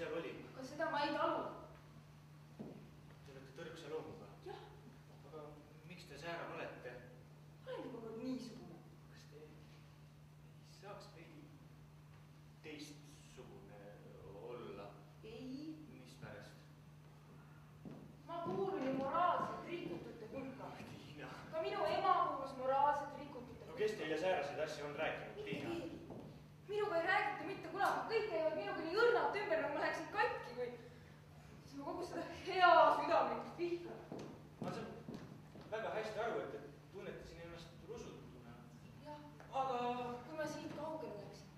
seal oli? Aga seda ma ei talu. Te olete tõrksa loomuga? Jah. Aga miks te säärav olete? Olen juba kord niisugune. Kas te ei saaks veidi teistsugune olla? Ei. Mispärast? Ma kuulun ju moraalselt rikutute hulka. Tiina. Ka minu ema kuulus moraalselt rikutute hulka. No kes teile sääraseid asju on rääkinud, Tiina? Minuga ei räägita mitte kunagi. Kõik käivad minuga nii õrnalt ümber, nagu ma läheksin katki, kui siis ma kogu seda hea südamlikult vihkan. Ma saan väga hästi aru, et te tunnete siin ennast rusutuna. Jah. Aga... Kui ma siit kaugele läksin,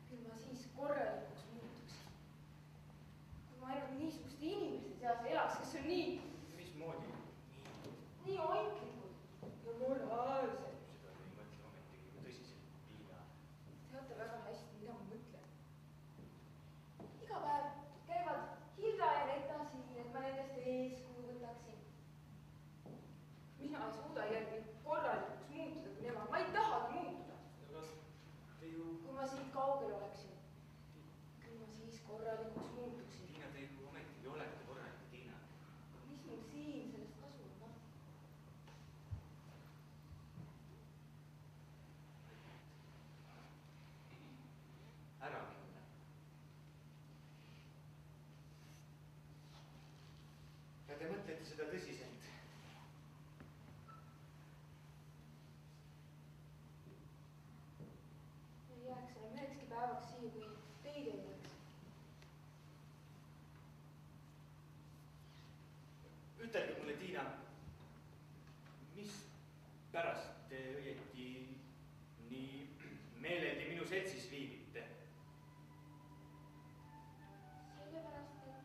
küll ma siis korralikuks muutuksin. Kui ma ainult niisuguste inimeste seas elaks, kes on nii... Mismoodi? Nii oiklikud ja moraalsed. Seda te ei mõtle ometigi tõsiselt, Tiina. Teate väga hästi, mida ma mõtlen. Iga päev käivad Hilda ja Neta siin, et ma nendest eeskuju võtaksin. Mina ei suuda järgi korralikuks muutuda kui nemad. Ma ei tahagi muutuda. Aga te ju... Kui ma siit kaugel oleksin, küll ma siis korralikuks muutuksin. Tiina, te ju ometigi olete korralik, Tiina. Mis mul siin sellest kasu on? Ära minna. Ja te mõtlete seda tõsiselt. Ma ei jääks enam ühekski päevaks siia, kui teid ei oleks. Ütelge mulle, Tiina, mis pärast te õieti nii meeleldi minu seltsis viibite? Sellepärast, et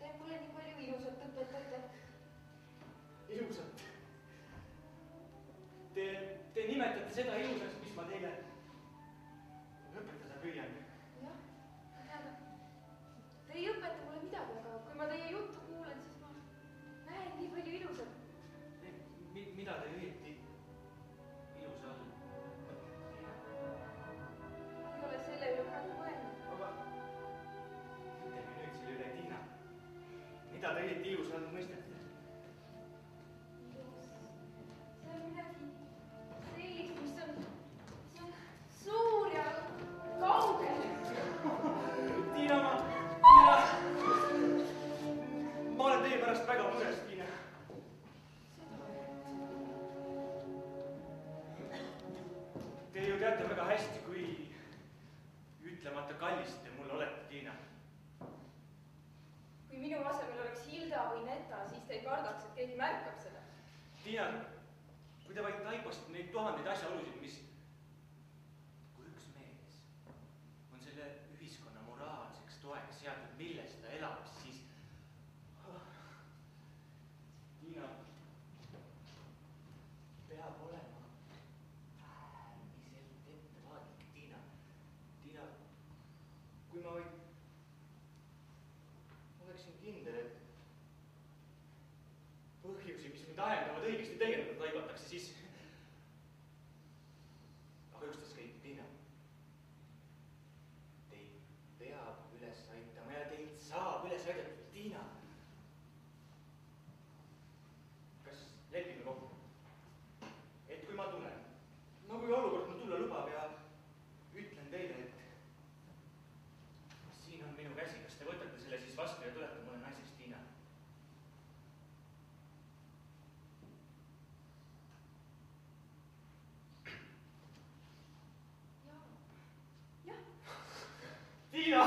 te mulle nii palju ilusat õpetate. Ilusat? Te nimetate seda ilusaks, mis ma teile õpetada püüan. Jah, tähendab, te ei õpeta mulle midagi, aga kui ma teie juttu kuulen, siis ma näen nii palju ilusat. Mida te õieti ilusa all? Ma ei ole selle üle praegu mõelnud. Aga ütelge nüüd selle üle, Tiina. Mida te õieti ilusa all mõistate? Ilus. See on midagi sellist, mis on suur ja kaugel. Tiina, ma olen teie pärast väga mures, Tiina. Te ju teate väga hästi, kui ütlemata kallis te mulle olete, Tiina. Kui minu asemel oleks Hilda või Neta, siis te ei kardaks, et keegi märkab seda. Tiina, kui te vaid taipasite neid tuhandeid asjaolusid, mis... Kui üks mees on selle ühiskonna moraalseks toeks seatud, milles ta elab, siis... Tiina, peab olema äärmiselt ettevaatlik, Tiina. Tiina, kui ma vaid oleksin kindel, et põhjusi, mis mind ahendavad õigesti tegeleda taivatakse, siis... Aga ükstaskõik, Tiina. Teid peab üles aitama ja teid saab üles aidata, Tiina. Kas lepime kokku? Et kui ma tulen, no kui olukord mul tulla lubab ja ütlen teile, et siin on minu käsi, kas te võtate selle siis vastu ja tulete mulle naiseks, Tiina? Jah. Tiina!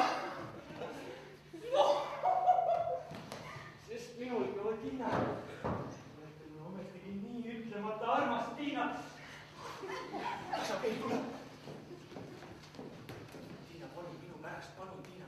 No! Sest minul ei ole Tiina. Olete mulle ometigi nii ütlemata armas, Tiina. Sa ei tule. Tiina, palun minu pärast, palun, Tiina.